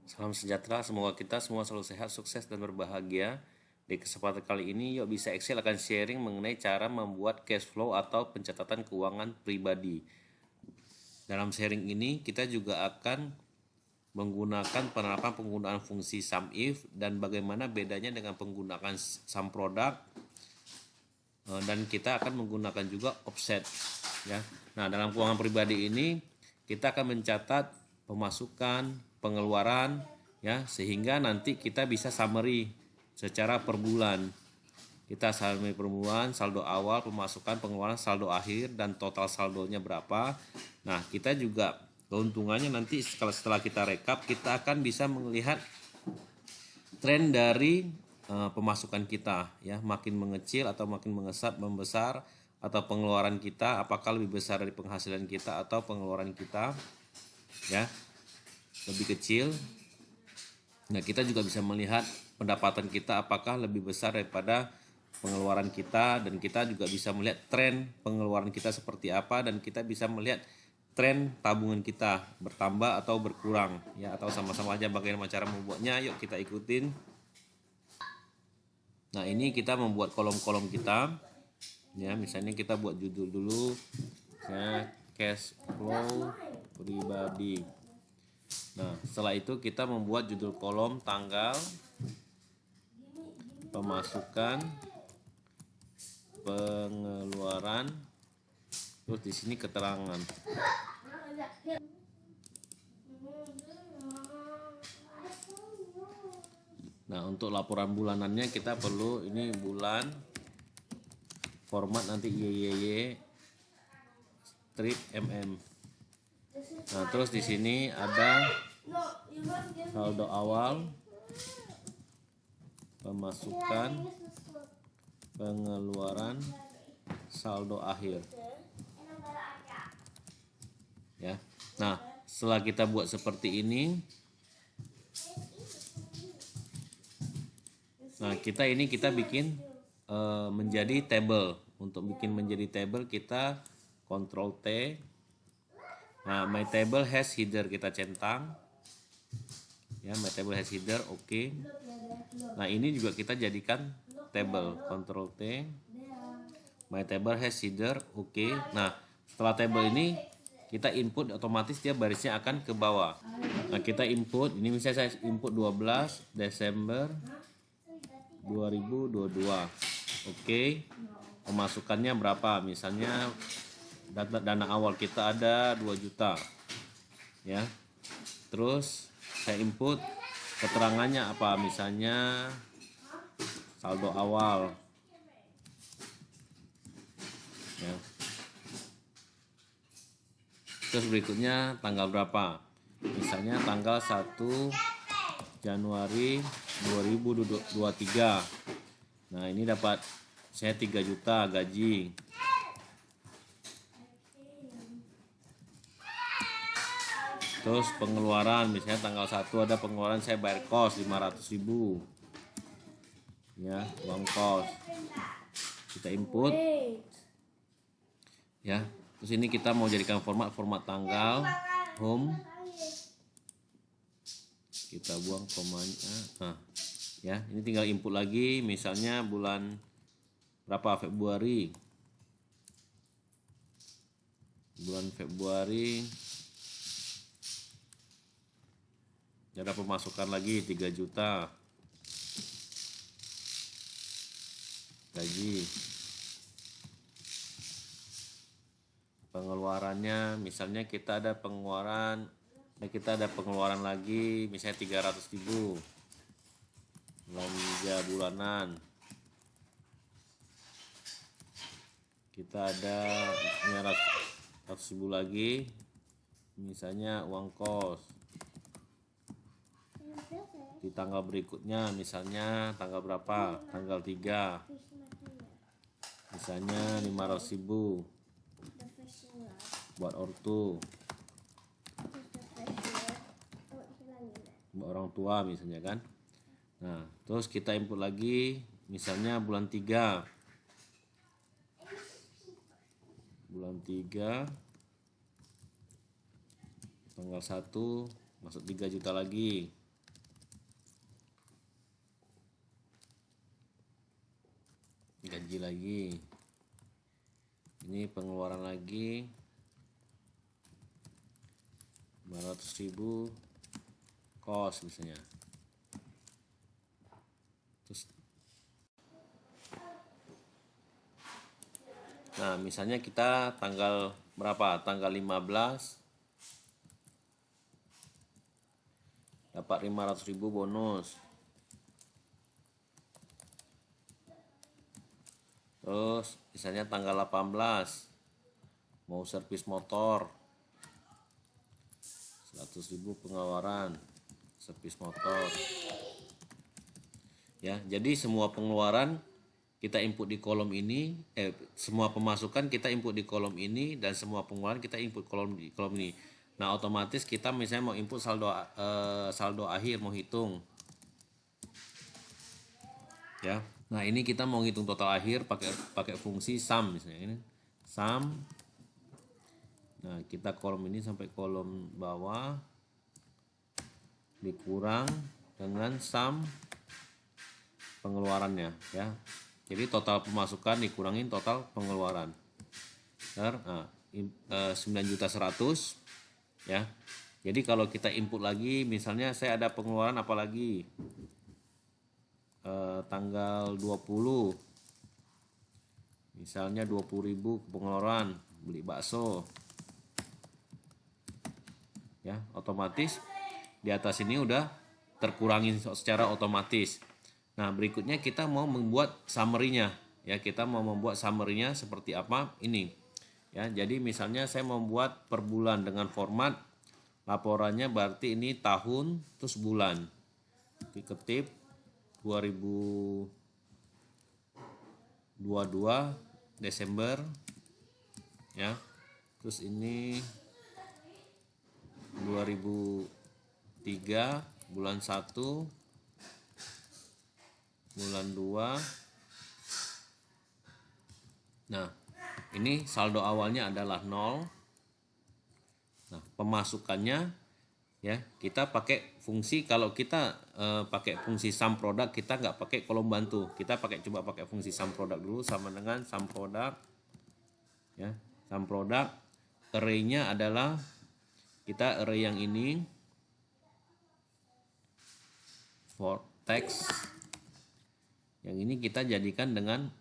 Salam sejahtera, semoga kita semua selalu sehat, sukses, dan berbahagia. Di kesempatan kali ini, Yuk Bisa Excel akan sharing mengenai cara membuat cash flow atau pencatatan keuangan pribadi. Dalam sharing ini, kita juga akan menggunakan penerapan penggunaan fungsi sum if dan bagaimana bedanya dengan penggunaan sum product, dan kita akan menggunakan juga offset ya. Nah, dalam keuangan pribadi ini kita akan mencatat pemasukan, pengeluaran ya, sehingga nanti kita bisa summary secara per bulan. Kita summary per bulan, saldo awal, pemasukan, pengeluaran, saldo akhir, dan total saldonya berapa. Nah, kita juga keuntungannya nanti setelah kita rekap, kita akan bisa melihat tren dari pemasukan kita ya, makin mengecil atau makin membesar, atau pengeluaran kita apakah lebih besar dari penghasilan kita atau pengeluaran kita ya lebih kecil. Nah, kita juga bisa melihat pendapatan kita apakah lebih besar daripada pengeluaran kita, dan kita juga bisa melihat tren pengeluaran kita seperti apa, dan kita bisa melihat tren tabungan kita bertambah atau berkurang ya, atau sama-sama aja. Bagaimana cara membuatnya? Yuk kita ikutin. Nah, ini kita membuat kolom-kolom kita ya. Misalnya kita buat judul dulu ya, cash flow pribadi. Nah, setelah itu kita membuat judul kolom tanggal, pemasukan, pengeluaran, terus di sini keterangan. Nah, untuk laporan bulanannya kita perlu ini bulan, format nanti YYY strip mm. Nah, terus di sini ada saldo awal, pemasukan, pengeluaran, saldo akhir ya. Nah, setelah kita buat seperti ini, nah kita bikin menjadi table. Untuk bikin menjadi table kita Ctrl T. Nah, my table has header kita centang ya, my table has header, oke. Nah, ini juga kita jadikan table, Ctrl T, my table has header, oke. Nah, setelah table ini kita input, otomatis dia barisnya akan ke bawah. Nah, kita input, ini misalnya saya input 12 Desember 2022. Oke. Pemasukannya berapa? Misalnya dana awal kita ada 2 juta. Ya. Terus saya input keterangannya apa? Misalnya saldo awal. Ya. Terus berikutnya tanggal berapa? Misalnya tanggal 1 Januari 2023. Nah, ini dapat saya 3 juta gaji. Terus pengeluaran, misalnya tanggal 1 ada pengeluaran saya bayar kos 500.000 ya, uang kos. Kita input ya. Terus ini kita mau jadikan format tanggal, home. Kita buang komanya. Nah, ya, ini tinggal input lagi, misalnya bulan berapa, Februari. Bulan Februari ada pemasukan lagi 3 juta gaji. Pengeluarannya misalnya kita ada pengeluaran lagi misalnya 300.000 belanja bulanan. Kita ada 100.000 lagi misalnya uang kos. Di tanggal berikutnya misalnya tanggal berapa, tanggal 3 misalnya 500.000 buat ortu, buat orang tua misalnya kan. Nah, terus kita input lagi misalnya bulan 3 tanggal 1 masuk 3 juta lagi. gaji lagi, ini pengeluaran lagi 500.000 kos misalnya. Terus nah misalnya kita tanggal berapa, tanggal 15 dapat 500.000 bonus. Terus misalnya tanggal 18 mau servis motor, 100.000 pengeluaran servis motor. Ya, jadi semua pengeluaran kita input di kolom ini, semua pemasukan kita input di kolom ini, dan semua pengeluaran kita input di kolom ini. Nah, otomatis kita misalnya mau input saldo akhir, mau hitung. Ya. Nah, ini kita mau hitung total akhir pakai fungsi sum misalnya ini. Sum. Nah, kita kolom ini sampai kolom bawah dikurang dengan sum pengeluarannya ya. Jadi total pemasukan dikurangin total pengeluaran. Nah, 9.100.000 ya. Jadi kalau kita input lagi, misalnya saya ada pengeluaran apa lagi? Tanggal 20 misalnya 20.000 pengeluaran beli bakso ya, otomatis di atas ini udah terkurangin secara otomatis. Nah, berikutnya kita mau membuat summary-nya ya, kita mau membuat summary-nya seperti apa ini ya. Jadi misalnya saya membuat per bulan dengan format laporannya, berarti ini tahun terus bulan, diketik 2022 Desember ya, terus ini 2003 bulan 1 bulan 2. Nah, ini saldo awalnya adalah 0. Nah, pemasukannya ya, kita pakai fungsi, kalau kita pakai fungsi sum product, kita nggak pakai kolom bantu, kita coba pakai fungsi sum product dulu, sama dengan sum product ya. Sum product array-nya adalah kita array yang ini for text, yang ini kita jadikan dengan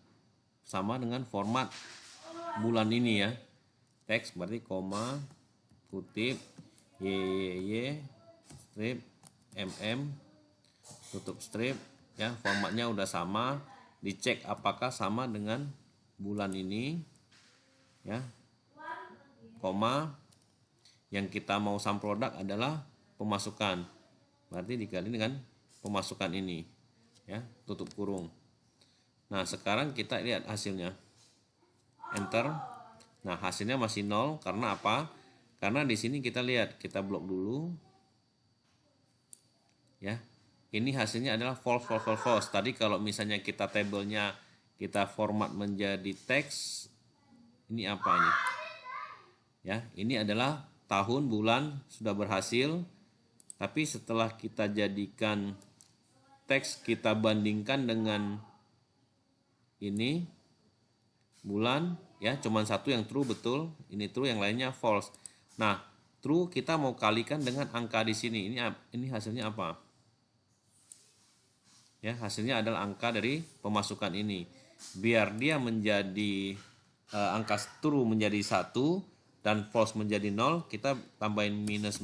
sama dengan format bulan ini ya, teks berarti koma kutip YYY strip tutup strip ya, formatnya udah sama, dicek apakah sama dengan bulan ini ya, koma yang kita mau sum product adalah pemasukan, berarti dikali dengan pemasukan ini ya, tutup kurung. Nah, sekarang kita lihat hasilnya, enter. Nah, hasilnya masih 0 karena apa? Karena di sini kita lihat, kita blok dulu ya. Ini hasilnya adalah false. Tadi kalau misalnya kita tabelnya kita format menjadi teks, ini apa ini? Ya, ini adalah tahun bulan sudah berhasil, tapi setelah kita jadikan teks, kita bandingkan dengan ini bulan ya, cuman satu yang true betul, ini true, yang lainnya false. Nah, true kita mau kalikan dengan angka di sini. Ini hasilnya apa? Ya, hasilnya adalah angka dari pemasukan ini. Biar dia menjadi angka true menjadi 1 dan false menjadi 0, kita tambahin minus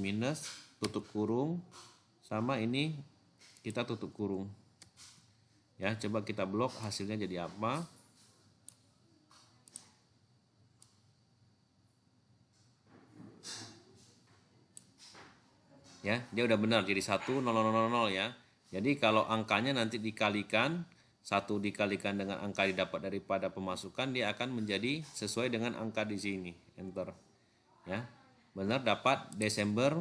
tutup kurung, sama ini kita tutup kurung. Ya, coba kita blok hasilnya jadi apa? Ya, dia udah benar jadi 1,0000 ya. Jadi kalau angkanya nanti dikalikan, 1 dikalikan dengan angka didapat daripada pemasukan, dia akan menjadi sesuai dengan angka di sini. Enter. Ya. Benar, dapat Desember.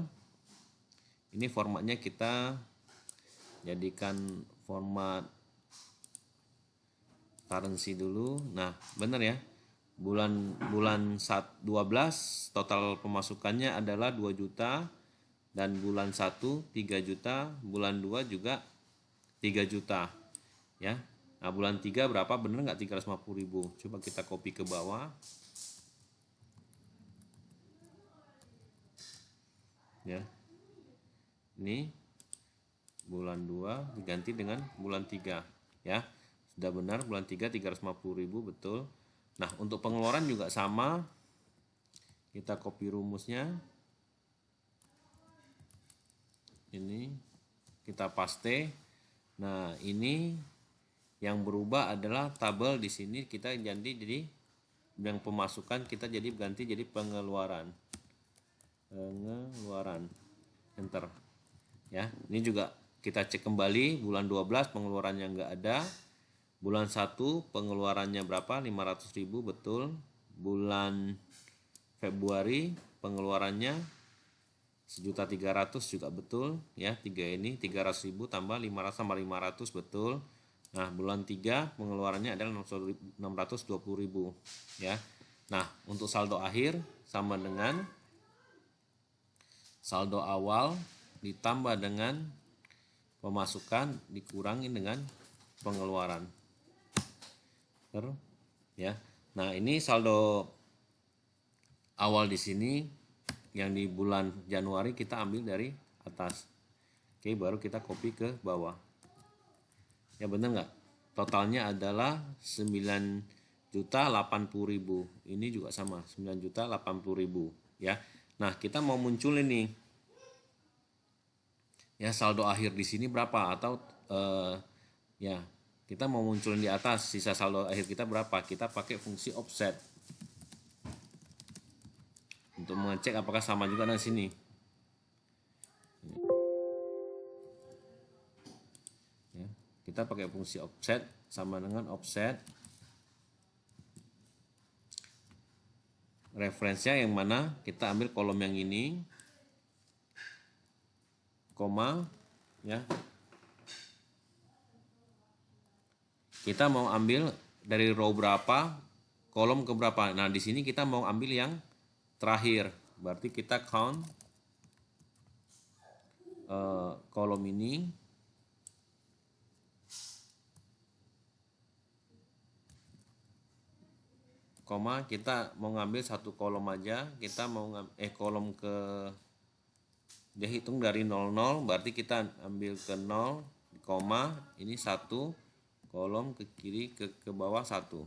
Ini formatnya kita jadikan format currency dulu. Nah, benar ya. Bulan 12 total pemasukannya adalah 2 juta. Dan bulan 1 3 juta, bulan 2 juga 3 juta ya. Nah, bulan 3 berapa? Bener nggak 350.000? Coba kita copy ke bawah. Ya. Ini bulan 2 diganti dengan bulan 3, ya. Sudah benar bulan 3 350.000, betul. Nah, untuk pengeluaran juga sama. Kita copy rumusnya. Ini kita paste. Nah, ini yang berubah adalah tabel di sini kita ganti jadi yang pemasukan kita jadi ganti jadi pengeluaran. Enter. Ya, ini juga kita cek kembali bulan 12 pengeluarannya nggak ada. Bulan 1 pengeluarannya berapa? 500.000, betul. Bulan Februari pengeluarannya 1.300.000 juga betul, ya. 3 ini 300.000 tambah 500 tambah 500, betul. Nah, bulan 3 pengeluarannya adalah 620.000, ya. Nah, untuk saldo akhir sama dengan saldo awal ditambah dengan pemasukan dikurangi dengan pengeluaran. Ya. Nah, ini saldo awal di sini yang di bulan Januari kita ambil dari atas. Oke, baru kita copy ke bawah. Ya, benar nggak? Totalnya adalah 9.080.000. Ini juga sama, 9.080.000, ya. Nah, kita mau muncul ini. Ya, saldo akhir di sini berapa, atau ya, kita mau munculin di atas sisa saldo akhir kita berapa? Kita pakai fungsi offset untuk mengecek apakah sama juga dengan sini. Ya, kita pakai fungsi offset sama dengan offset referensinya yang mana kita ambil kolom yang ini, koma, ya. Kita mau ambil dari row berapa, kolom ke berapa. Nah, di sini kita mau ambil yang terakhir. Berarti kita count kolom ini. Koma, kita mau ngambil satu kolom aja. Kita mau kolom ke, dia hitung dari 00, berarti kita ambil ke 0, koma, ini 1, kolom ke kiri ke bawah 1.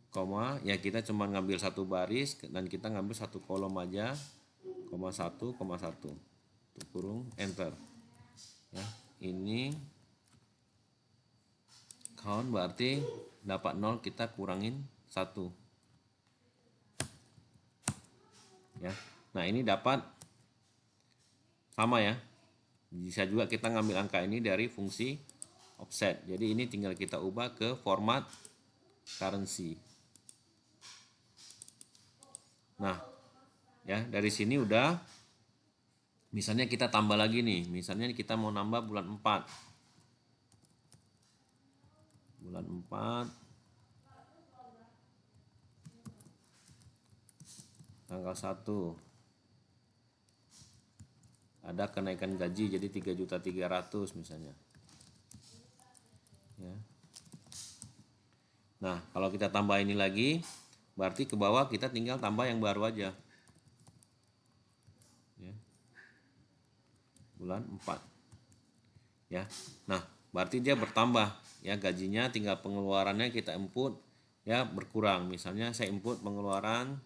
Koma, ya kita cuma ngambil satu baris dan kita ngambil satu kolom aja, koma 1, tutup kurung, enter. Ya, ini count berarti dapat 0, kita kurangin 1. Ya. Nah, ini dapat sama, ya. Bisa juga kita ngambil angka ini dari fungsi offset. Jadi ini tinggal kita ubah ke format currency. Nah, ya, dari sini udah. Misalnya kita tambah lagi nih. Misalnya kita mau nambah bulan 4. Bulan 4 tanggal 1 ada kenaikan gaji jadi 3.300.000 misalnya, ya. Nah, kalau kita tambah ini lagi, berarti ke bawah kita tinggal tambah yang baru aja, ya. Bulan 4, ya. Nah, berarti dia bertambah, ya, gajinya, tinggal pengeluarannya kita input, ya, berkurang. Misalnya saya input pengeluaran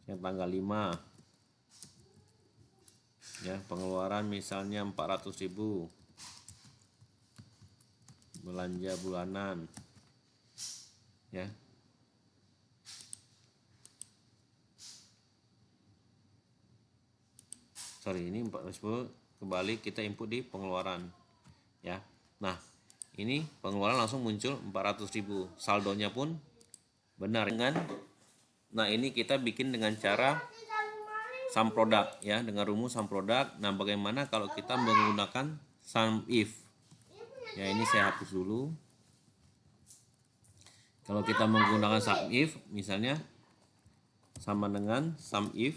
yang tanggal 5, ya, pengeluaran misalnya 400.000, belanja bulanan, ya. Sorry, ini 400.000, kembali kita input di pengeluaran, ya. Nah, ini pengeluaran langsung muncul 400.000, saldonya pun benar dengan. Nah, ini kita bikin dengan cara sum product, ya, dengan rumus sum product. Nah, bagaimana kalau kita menggunakan sum if? Ya, ini saya hapus dulu. Kalau kita menggunakan sum if, misalnya sama dengan sum if.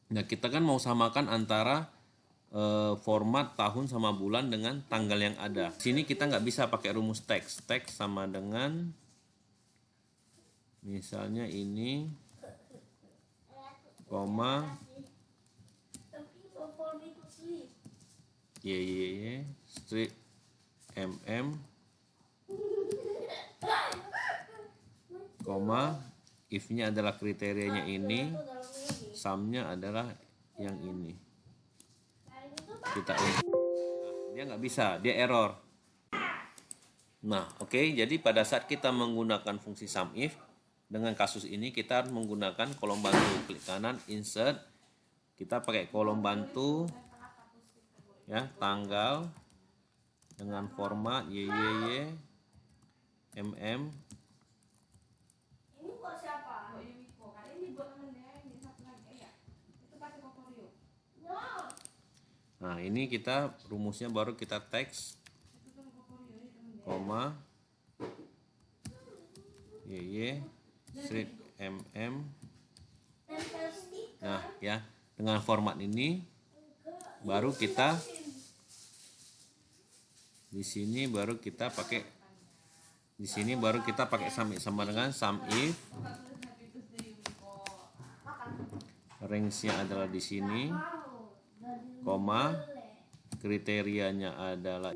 Nah, kita kan mau samakan antara format tahun sama bulan dengan tanggal yang ada. Sini kita nggak bisa pakai rumus teks. Teks sama dengan misalnya ini koma y strip koma if-nya adalah kriterianya ini, sum-nya adalah yang ini. Kita dia nggak bisa, dia error. Nah, oke, jadi pada saat kita menggunakan fungsi sum if, dengan kasus ini kita harus menggunakan kolom bantu. Klik kanan, insert, kita pakai kolom bantu, ya, tanggal dengan format YYY mm. Nah, ini kita rumusnya baru kita teks koma YY strip mm. Nah, ya, dengan format ini baru kita di sini baru kita pakai sum if sama dengan sum if range-nya adalah di sini, koma kriterianya adalah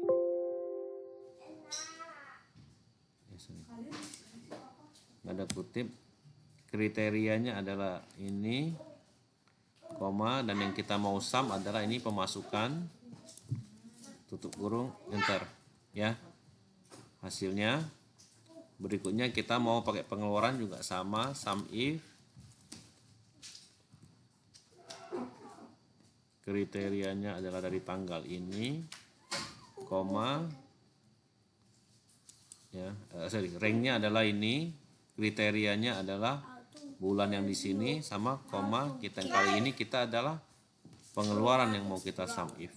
ada kutip, kriterianya adalah ini, koma, dan yang kita mau sum adalah ini pemasukan, tutup kurung, enter, ya. Hasilnya berikutnya kita mau pakai pengeluaran juga sama, sum if kriterianya adalah dari tanggal ini, koma, ya, rank-nya adalah ini, kriterianya adalah bulan yang di sini, sama koma, kita kali ini kita adalah pengeluaran yang mau kita sum if,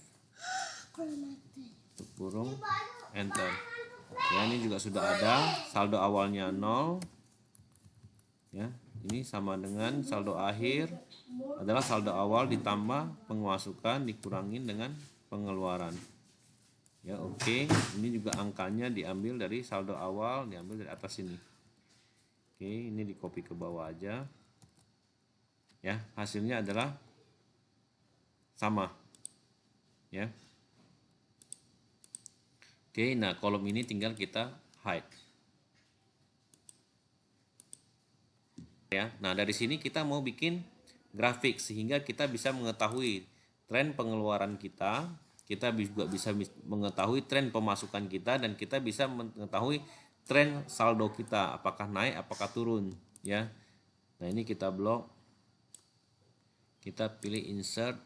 tutup kurung, enter. Ya, ini juga sudah ada saldo awalnya 0, ya, ini sama dengan saldo akhir adalah saldo awal ditambah pemasukan dikurangin dengan pengeluaran, ya. Oke, ini juga angkanya diambil dari saldo awal, diambil dari atas ini. Oke, ini di copy ke bawah aja, ya. Hasilnya adalah sama, ya. Oke, nah kolom ini tinggal kita hide, ya. Nah, dari sini kita mau bikin grafik sehingga kita bisa mengetahui tren pengeluaran kita juga bisa mengetahui tren pemasukan kita, dan kita bisa mengetahui tren saldo kita apakah naik apakah turun, ya. Nah, ini kita blok, kita pilih insert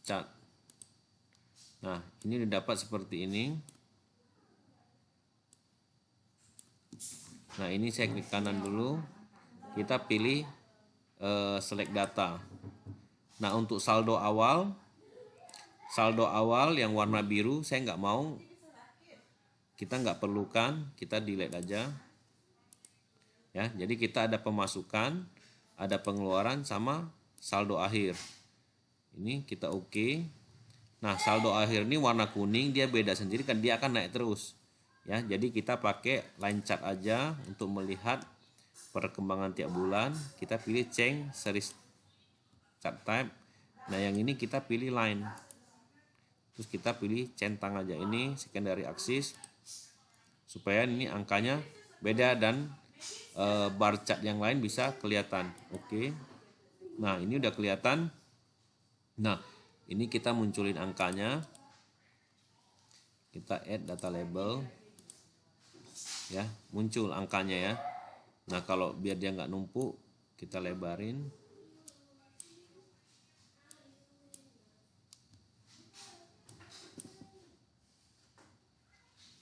chart. Nah, ini didapat seperti ini. Nah, ini saya klik kanan dulu, kita pilih select data. Nah, untuk saldo awal yang warna biru saya nggak mau, kita nggak perlukan, kita delete aja, ya. Jadi kita ada pemasukan, ada pengeluaran, sama saldo akhir. Ini kita oke. Nah, saldo akhir ini warna kuning, dia beda sendiri kan, dia akan naik terus, ya. Jadi kita pakai line chart aja untuk melihat perkembangan tiap bulan. Kita pilih change series chart type. Nah, yang ini kita pilih line, terus kita pilih centang aja, ini secondary axis, supaya ini angkanya beda dan bar chart yang lain bisa kelihatan. Oke. Nah, ini udah kelihatan. Nah, ini kita munculin angkanya, kita add data label, ya, muncul angkanya, ya. Nah, kalau biar dia nggak numpuk, kita lebarin.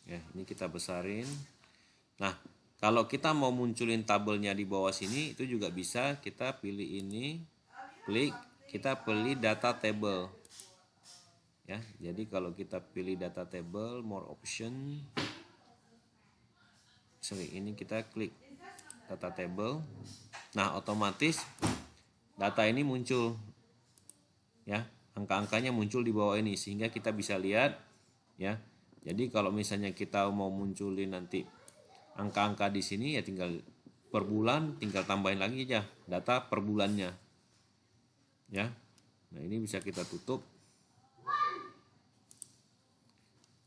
Ya, ini kita besarin. Nah, kalau kita mau munculin tabelnya di bawah sini, itu juga bisa. Kita pilih ini, klik, kita pilih data table, ya. Jadi kalau kita pilih data table, more option, ini kita klik data table. Nah, otomatis data ini muncul ya, angka-angkanya muncul di bawah ini sehingga kita bisa lihat ya. Jadi kalau misalnya kita mau munculin nanti angka-angka di sini ya tinggal per bulan, tinggal tambahin lagi aja data per bulannya ya. Nah, ini bisa kita tutup.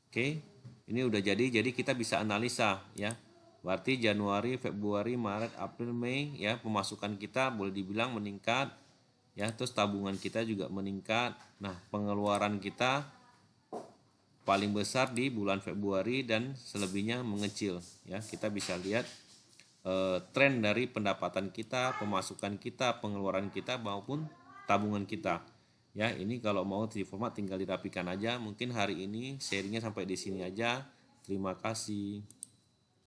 Oke, ini udah jadi kita bisa analisa ya. Berarti Januari, Februari, Maret, April, Mei ya, pemasukan kita boleh dibilang meningkat ya, terus tabungan kita juga meningkat. Nah, pengeluaran kita paling besar di bulan Februari dan selebihnya mengecil ya. Kita bisa lihat tren dari pendapatan kita, pemasukan kita, pengeluaran kita maupun tabungan kita. Ya, ini kalau mau di format tinggal dirapikan aja. Mungkin hari ini sharingnya sampai di sini aja. Terima kasih.